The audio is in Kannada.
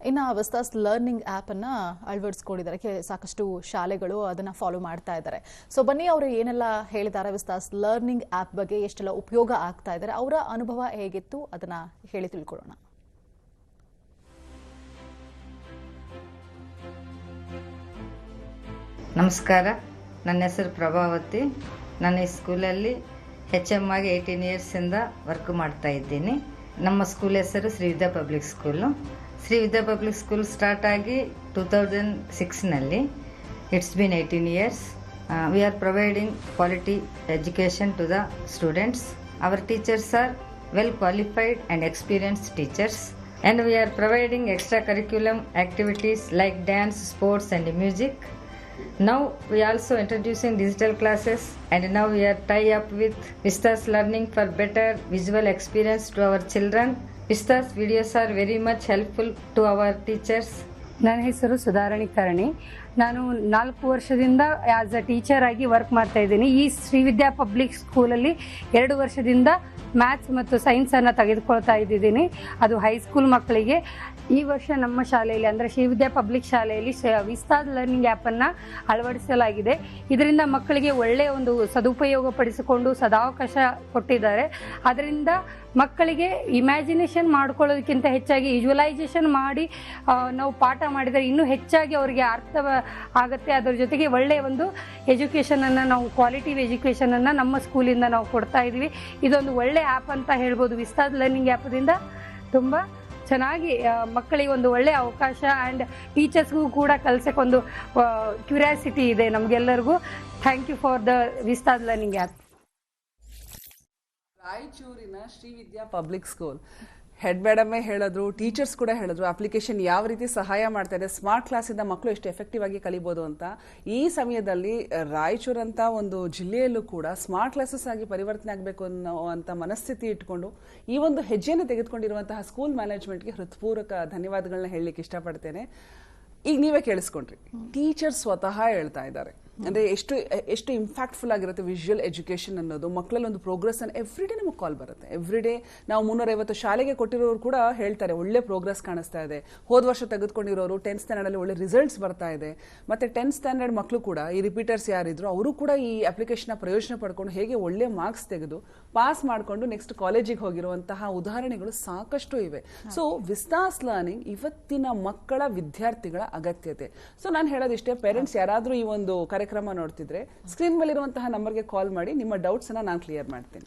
ಇನ್ನು ವಿಸ್ತಾಸ್ ಲರ್ನಿಂಗ್ ಆ್ಯಪ್ ಅನ್ನ ಅಳವಡಿಸಿಕೊಂಡಿದ್ದಾರೆ. ಸಾಕಷ್ಟು ಶಾಲೆಗಳು ಅದನ್ನ ಫಾಲೋ ಮಾಡ್ತಾ ಇದ್ದಾರೆ. ಸೊ ಬನ್ನಿ ಅವರು ಏನೆಲ್ಲ ಹೇಳಿದ್ದಾರೆ ವಿಸ್ತಾಸ್ ಲರ್ನಿಂಗ್ ಆ್ಯಪ್ ಬಗ್ಗೆ, ಎಷ್ಟೆಲ್ಲ ಉಪಯೋಗ ಆಗ್ತಾ ಇದ್ದಾರೆ, ಅವರ ಅನುಭವ ಹೇಗಿತ್ತು ಅದನ್ನ ಹೇಳಿ ತಿಳ್ಕೊಳ್ಳೋಣ. ನಮಸ್ಕಾರ, ನನ್ನ ಹೆಸರು ಪ್ರಭಾವತಿ. ನಾನು ಈ ಸ್ಕೂಲಲ್ಲಿ HM ಆಗಿ 18 ಇಯರ್ಸಿಂದ ವರ್ಕ್ ಮಾಡ್ತಾ ಇದ್ದೀನಿ. ನಮ್ಮ ಸ್ಕೂಲ್ ಹೆಸರು Shri Vidya public school. Shri Vidya public school start ಆಗಿ 2006ನಲ್ಲಿ. It's been 18 years. We are providing quality education to the students. Our teachers are well qualified and experienced teachers, and we are providing extra curriculum activities like dance, sports and music. Now we are also introducing digital classes, and now we are tie up with Vistas Learning for better visual experience to our children. Vistas videos are very much helpful to our teachers. ನನ್ನ ಹೆಸರು ಸುಧಾರಣಿ ಕರ್ಣಿ. ನಾನು 4 ವರ್ಷದಿಂದ ಆಸ್ ಅ ಟೀಚರ್ ಆಗಿ ವರ್ಕ್ ಮಾಡ್ತಾ ಇದ್ದೀನಿ. ಈ ಶ್ರೀ ವಿದ್ಯಾ ಪಬ್ಲಿಕ್ ಸ್ಕೂಲಲ್ಲಿ 2 ವರ್ಷದಿಂದ ಮ್ಯಾಥ್ಸ್ ಮತ್ತು ಸೈನ್ಸನ್ನು ತೆಗೆದುಕೊಳ್ತಾ ಇದ್ದೀನಿ. ಅದು ಹೈಸ್ಕೂಲ್ ಮಕ್ಕಳಿಗೆ. ಈ ವರ್ಷ ನಮ್ಮ ಶಾಲೆಯಲ್ಲಿ ಅಂದರೆ ಶ್ರೀ ವಿದ್ಯಾ ಪಬ್ಲಿಕ್ ಶಾಲೆಯಲ್ಲಿ ವಿಸ್ತಾಸ್ ಲರ್ನಿಂಗ್ ಆ್ಯಪನ್ನು ಅಳವಡಿಸಲಾಗಿದೆ. ಇದರಿಂದ ಮಕ್ಕಳಿಗೆ ಒಳ್ಳೆಯ ಒಂದು ಸದುಪಯೋಗ ಪಡಿಸಿಕೊಂಡು ಸದಾವಕಾಶ ಕೊಟ್ಟಿದ್ದಾರೆ. ಅದರಿಂದ ಮಕ್ಕಳಿಗೆ ಇಮ್ಯಾಜಿನೇಷನ್ ಮಾಡ್ಕೊಳ್ಳೋದಕ್ಕಿಂತ ಹೆಚ್ಚಾಗಿ ವಿಜುವಲೈಸೇಷನ್ ಮಾಡಿ ನಾವು ಪಾಠ ಮಾಡಿದರೆ ಇನ್ನೂ ಹೆಚ್ಚಾಗಿ ಅವರಿಗೆ ಅರ್ಥ ಆಗುತ್ತೆ. ಅದರ ಜೊತೆಗೆ ಒಳ್ಳೆಯ ಒಂದು ಎಜುಕೇಷನನ್ನು ನಾವು ಕ್ವಾಲಿಟಿ ಎಜುಕೇಷನನ್ನು ನಮ್ಮ ಸ್ಕೂಲಿಂದ ನಾವು ಕೊಡ್ತಾ ಇದ್ದೀವಿ. ಇದೊಂದು ಒಳ್ಳೆ ಆ್ಯಪ್ ಅಂತ ಹೇಳ್ಬೋದು. ವಿಸ್ತಾಸ್ ಲರ್ನಿಂಗ್ ಆ್ಯಪ್ದಿಂದ ತುಂಬ ಚೆನ್ನಾಗಿ ಮಕ್ಕಳಿಗೆ ಒಂದು ಒಳ್ಳೆಯ ಅವಕಾಶ ಆ್ಯಂಡ್ ಟೀಚರ್ಸ್ಗೂ ಕೂಡ ಕಲಿಸೋಕ್ಕೊಂದು ಕ್ಯೂರಿಯಾಸಿಟಿ ಇದೆ ನಮಗೆಲ್ಲರಿಗೂ. Thank you for the Vistas learning app. ರಾಯಚೂರಿನ Shri Vidya public school head ಮೇಡಮೇ ಹೇಳಿದ್ರು, ಟೀಚರ್ಸ್ ಕೂಡ ಹೇಳಿದ್ರು, ಅಪ್ಲಿಕೇಶನ್ ಯಾವ ರೀತಿ ಸಹಾಯ ಮಾಡ್ತಾ ಇದೆ, ಸ್ಮಾರ್ಟ್ ಕ್ಲಾಸಿಂದ ಮಕ್ಕಳು ಎಷ್ಟು ಎಫೆಕ್ಟಿವ್ ಆಗಿ ಕಲಿಬೋದು ಅಂತ. ಈ ಸಮಯದಲ್ಲಿ ರಾಯಚೂರಂತ ಒಂದು ಜಿಲ್ಲೆಯಲ್ಲೂ ಕೂಡ ಸ್ಮಾರ್ಟ್ ಕ್ಲಾಸಸ್ ಆಗಿ ಪರಿವರ್ತನೆ ಆಗಬೇಕು ಅನ್ನೋವಂಥ ಮನಸ್ಥಿತಿ ಇಟ್ಕೊಂಡು ಈ ಒಂದು ಹೆಜ್ಜೆಯನ್ನು ತೆಗೆದುಕೊಂಡಿರುವಂತಹ ಸ್ಕೂಲ್ ಮ್ಯಾನೇಜ್ಮೆಂಟ್ಗೆ ಹೃತ್ಪೂರ್ವಕ ಧನ್ಯವಾದಗಳನ್ನ ಹೇಳಲಿಕ್ಕೆ ಇಷ್ಟಪಡ್ತೇನೆ. ಈಗ ನೀವೇ ಕೇಳಿಸ್ಕೊಂಡ್ರಿ, ಟೀಚರ್ಸ್ ಸ್ವತಃ ಹೇಳ್ತಾ ಇದ್ದಾರೆ ಅಂದರೆ ಎಷ್ಟು ಇಂಪ್ಯಾಕ್ಟ್ಫುಲ್ ಆಗಿರುತ್ತೆ ವಿಜುವಲ್ ಎಜುಕೇಷನ್ ಅನ್ನೋದು. ಮಕ್ಕಳಲ್ಲಿ ಒಂದು ಪ್ರೋಗ್ರೆಸ್ ಅನ್ನು ಎವ್ರಿಡೇ ನಮಗೆ ಕಾಲ್ ಬರುತ್ತೆ. ಎವ್ರಿಡೇ ನಾವು 350 ಶಾಲೆಗೆ ಕೊಟ್ಟಿರೋರು ಕೂಡ ಹೇಳ್ತಾರೆ ಒಳ್ಳೆ ಪ್ರೋಗ್ರೆಸ್ ಕಾಣಿಸ್ತಾ ಇದೆ. ಹೋದ ವರ್ಷ ತೆಗೆದುಕೊಂಡಿರೋರು 10th ಸ್ಟ್ಯಾಂಡರ್ಡಲ್ಲಿ ಒಳ್ಳೆ ರಿಸಲ್ಟ್ಸ್ ಬರ್ತಾ ಇದೆ. ಮತ್ತು 10th ಸ್ಟ್ಯಾಂಡರ್ಡ್ ಮಕ್ಕಳು ಕೂಡ ಈ ರಿಪೀಟರ್ಸ್ ಯಾರಿದ್ರು ಅವರು ಕೂಡ ಈ ಅಪ್ಲಿಕೇಶನ್ನ ಪ್ರಯೋಜನ ಪಡ್ಕೊಂಡು ಹೇಗೆ ಒಳ್ಳೆ ಮಾರ್ಕ್ಸ್ ತೆಗೆದು ಪಾಸ್ ಮಾಡಿಕೊಂಡು ನೆಕ್ಸ್ಟ್ ಕಾಲೇಜಿಗೆ ಹೋಗಿರುವಂತಹ ಉದಾಹರಣೆಗಳು ಸಾಕಷ್ಟು ಇವೆ. ಸೊ ವಿಸ್ತಾಸ್ ಲರ್ನಿಂಗ್ ಇವತ್ತಿನ ಮಕ್ಕಳ ವಿದ್ಯಾರ್ಥಿಗಳ ಅಗತ್ಯತೆ. ಸೊ ನಾನು ಹೇಳೋದಿಷ್ಟೇ, ಪೇರೆಂಟ್ಸ್ ಯಾರಾದರೂ ಈ ಒಂದು ಕಾರ್ಯಕ್ರಮ ನೋಡ್ತಿದ್ರೆ ಸ್ಕ್ರೀನ್ ಮೇಲೆ ಇರುವಂತಹ ನಂಬರ್ಗೆ ಕಾಲ್ ಮಾಡಿ ನಿಮ್ಮ ಡೌಟ್ಸ್ ಅನ್ನ ನಾನು ಕ್ಲಿಯರ್ ಮಾಡ್ತೀನಿ.